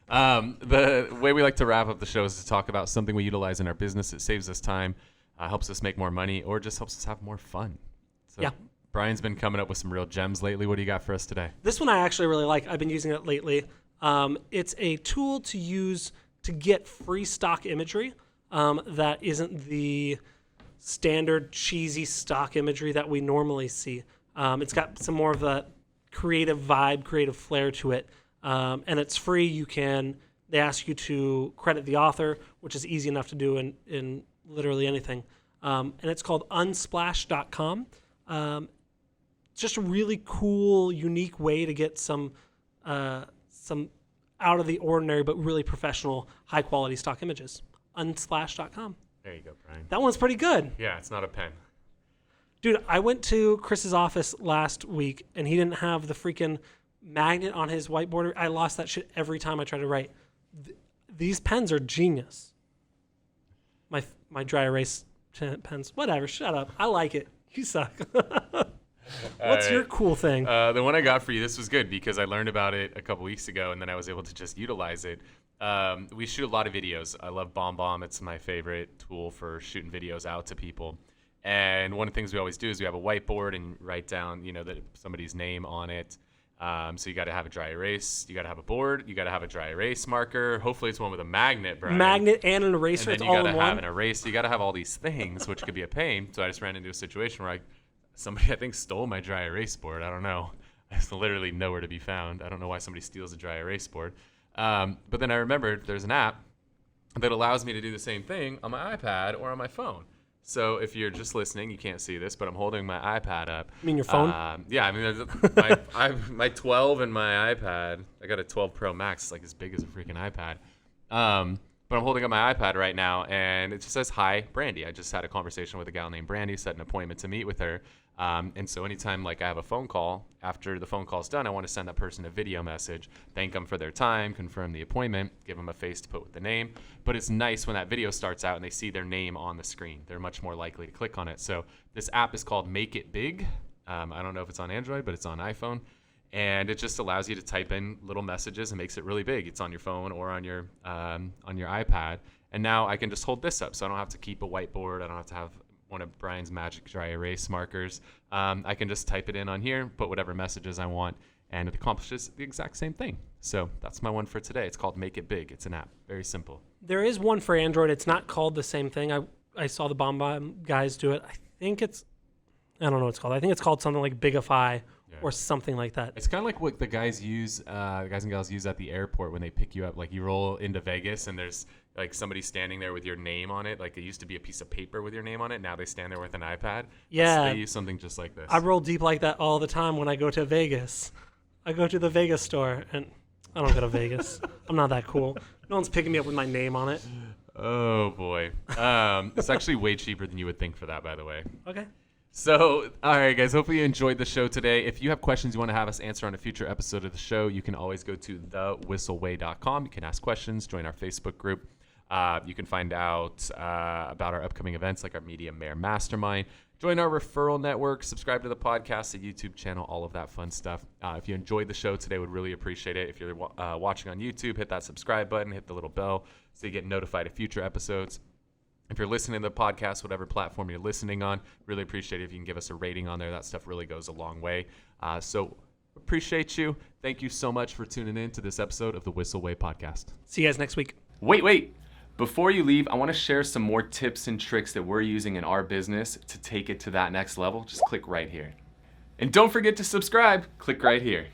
The way we like to wrap up the show is to talk about something we utilize in our business. It saves us time, helps us make more money, or just helps us have more fun. So, yeah. Brian's been coming up with some real gems lately. What do you got for us today? This one I actually really like. I've been using it lately. It's a tool to use to get free stock imagery that isn't the standard cheesy stock imagery that we normally see. It's got some more of a creative vibe, creative flair to it, and it's free. They ask you to credit the author, which is easy enough to do in literally anything. And it's called unsplash.com. It's just a really cool, unique way to get some out of the ordinary but really professional, high quality stock images. Unsplash.com. There you go, Brian. That one's pretty good. Yeah, it's not a pen. Dude, I went to Chris's office last week and he didn't have the freaking magnet on his whiteboard. I lost that shit every time I try to write. These pens are genius. My dry erase pens. Whatever, shut up. I like it. You suck. What's your cool thing? The one I got for you, this was good because I learned about it a couple weeks ago and then I was able to just utilize it. We shoot a lot of videos. I love BombBomb. It's my favorite tool for shooting videos out to people. And one of the things we always do is we have a whiteboard and write down, somebody's name on it. So you got to have a dry erase. You got to have a board. You got to have a dry erase marker. Hopefully it's one with a magnet, Brian. Magnet and an eraser. And then you got to have an eraser. You got to have all these things, which could be a pain. So I just ran into a situation where somebody, I think, stole my dry erase board. I don't know. It's literally nowhere to be found. I don't know why somebody steals a dry erase board. But then I remembered there's an app that allows me to do the same thing on my iPad or on my phone. So if you're just listening, you can't see this, but I'm holding my iPad up. You mean your phone? Yeah, I mean, my 12 and my iPad. I got a 12 Pro Max. It's like as big as a freaking iPad. But I'm holding up my iPad right now, and it just says, "Hi, Brandy." I just had a conversation with a gal named Brandy, set an appointment to meet with her. And so anytime I have a phone call, after the phone call's done, I want to send that person a video message, thank them for their time, confirm the appointment, give them a face to put with the name. But it's nice when that video starts out and they see their name on the screen. They're much more likely to click on it. So this app is called Make It Big. I don't know if it's on Android, but it's on iPhone. And it just allows you to type in little messages and makes it really big. It's on your phone or on your iPad. And now I can just hold this up, so I don't have to keep a whiteboard. I don't have to have one of Brian's magic dry erase markers. I can just type it in on here, put whatever messages I want, and it accomplishes the exact same thing. So that's my one for today. It's called Make It Big. It's an app. Very simple. There is one for Android. It's not called the same thing. I saw the BombBomb guys do it. I don't know what it's called. I think it's called something like Bigify or something like that. It's kind of like what the guys and gals use at the airport when they pick you up. Like you roll into Vegas and there's like somebody standing there with your name on it. Like it used to be a piece of paper with your name on it. Now they stand there with an iPad. Yeah. They use something just like this. I roll deep like that all the time when I go to Vegas. I go to the Vegas store and I don't go to Vegas. I'm not that cool. No one's picking me up with my name on it. Oh boy. It's actually way cheaper than you would think for that, by the way. Okay. So, all right, guys, hopefully you enjoyed the show today. If you have questions you want to have us answer on a future episode of the show, you can always go to thewhisselway.com. You can ask questions, join our Facebook group. You can find out about our upcoming events like our Media Mayor Mastermind. Join our referral network, subscribe to the podcast, the YouTube channel, all of that fun stuff. If you enjoyed the show today, would really appreciate it. If you're watching on YouTube, hit that subscribe button, hit the little bell so you get notified of future episodes. If you're listening to the podcast, whatever platform you're listening on, really appreciate it if you can give us a rating on there. That stuff really goes a long way. So appreciate you. Thank you so much for tuning in to this episode of the Whissel Way podcast. See you guys next week. Wait. Before you leave, I want to share some more tips and tricks that we're using in our business to take it to that next level. Just click right here. And don't forget to subscribe. Click right here.